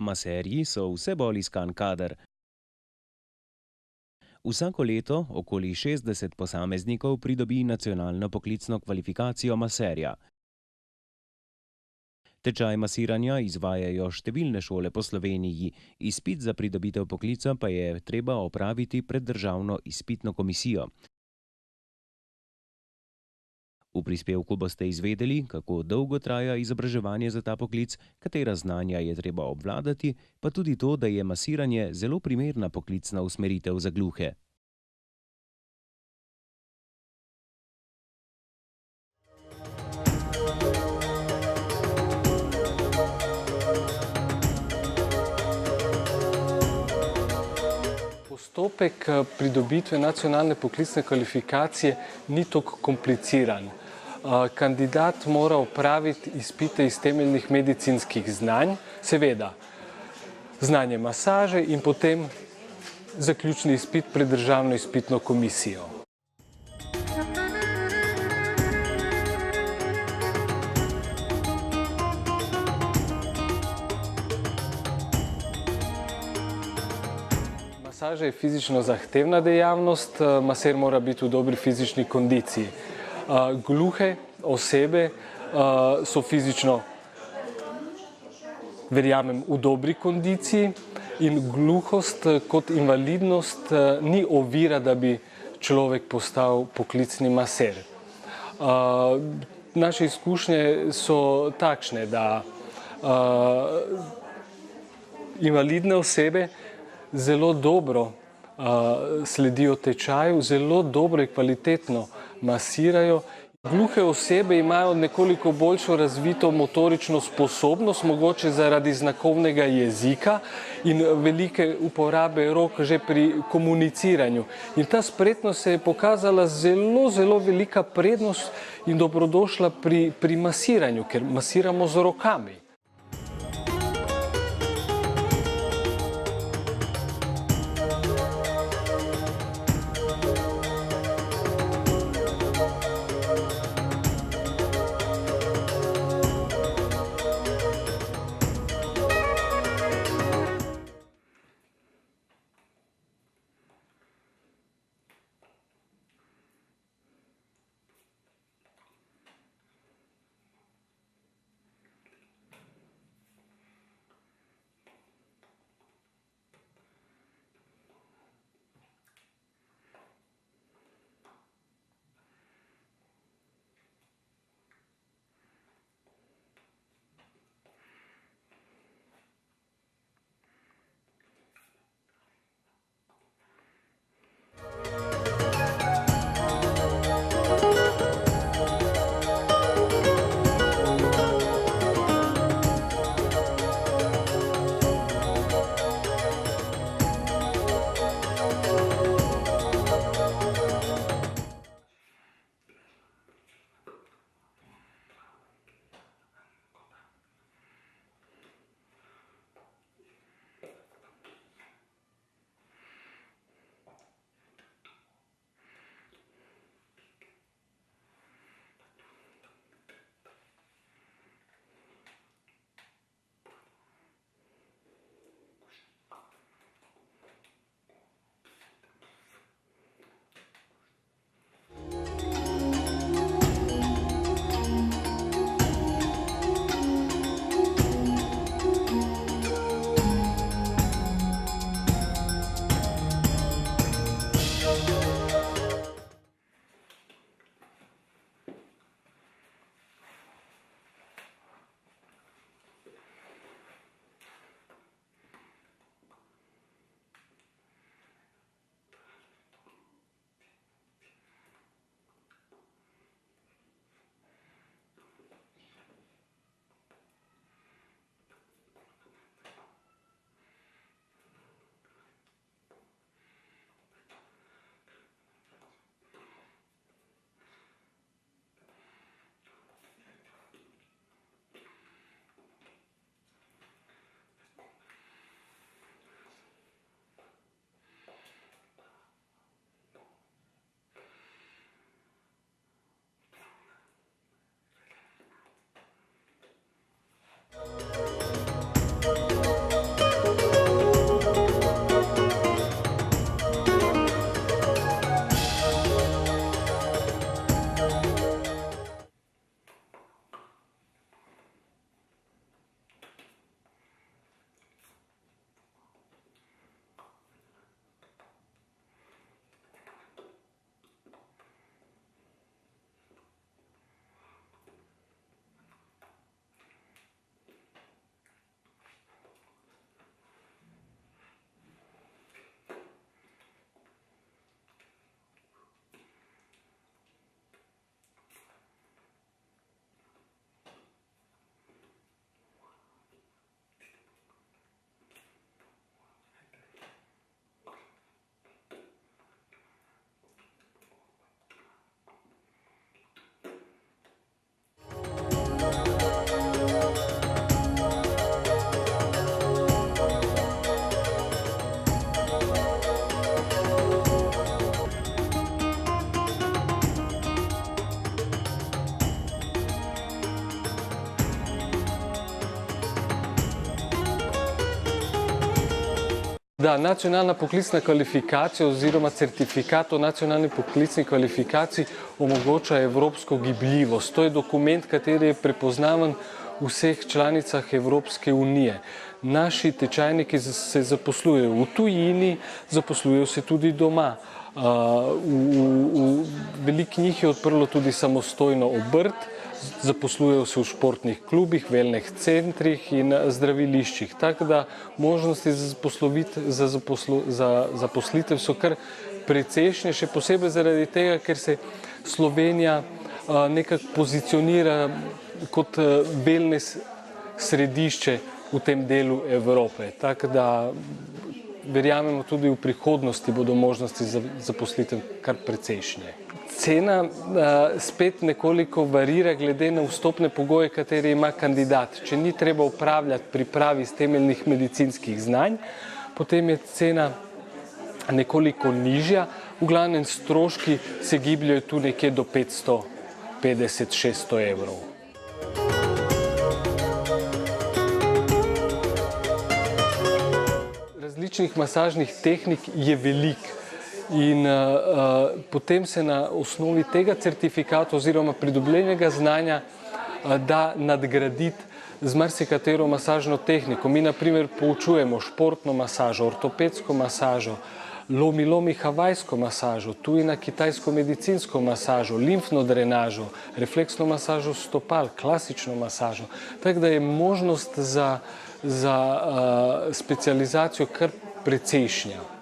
Amaserji so vse bolj iskan kader. Vsako leto okoli 60 posameznikov pridobi nacionalno poklicno kvalifikacijo maserja. Tečaj masiranja izvajajo številne šole po Sloveniji, izpit za pridobitev poklica pa je treba opraviti pred državno izpitno komisijo. V prispevku boste izvedeli, kako dolgo traja izobraževanje za ta poklic, katera znanja je treba obvladati, pa tudi to, da je masiranje zelo primerna poklicna usmeritev za gluhe. Postopek pridobitve nacionalne poklicne kvalifikacije ni tako kompliciran. Kandidat mora opraviti izpite iz temeljnih medicinskih znanj, seveda znanje masaže in potem zaključni izpit pred državno izpitno komisijo. Masaža je fizično zahtevna dejavnost, maser mora biti v dobri fizični kondiciji. Gluhe osebe so fizično, verjamem, v dobri kondiciji in gluhost kot invalidnost ni ovira, da bi človek postal poklicni maser. Naše izkušnje so takšne, da invalidne osebe zelo dobro sledijo tečaju, zelo dobro in kvalitetno masirajo. Gluhe osebe imajo nekoliko boljšo razvito motorično sposobnost, mogoče zaradi znakovnega jezika in velike uporabe rok že pri komuniciranju. In ta spretnost se je pokazala zelo velika prednost in dobrodošla pri masiranju, ker masiramo z rokami. Da, nacionalna poklicna kvalifikacija oziroma certifikat o nacionalni poklicni kvalifikaciji omogoča evropsko gibljivost. To je dokument, kateri je prepoznaven v vseh članicah Evropske unije. Naši tečajniki se zaposlujejo v tujini, zaposlujejo se tudi doma. Veliko njih je odprlo tudi samostojno obrt, zaposlujejo se v športnih klubih, wellness centrih in zdraviliščih. Tako da možnosti za zaposlitev so kar precejšnje, še posebej zaradi tega, ker se Slovenija nekako pozicionira kot wellness središče v tem delu Evrope. Tako da verjamemo, tudi v prihodnosti bodo možnosti za zaposlitev kar precejšnje. Cena spet nekoliko varira glede na vstopne pogoje, katere ima kandidat. Če ni treba upravljati pripravi iz temeljnih medicinskih znanj, potem je cena nekoliko nižja. V glavnem stroški se gibljajo tu nekje do 550–600 evrov. Različnih masažnih tehnik je veliko. In potem se na osnovi tega certifikata oziroma pridobljenega znanja da nadgraditi z marsikatero masažno tehniko. Mi na primer poučujemo športno masažo, ortopedsko masažo, lomi havajsko masažo, tujina kitajsko medicinsko masažo, limfno drenažo, refleksno masažo stopal, klasično masažo. Tako da je možnost za specializacijo kar precejšnja.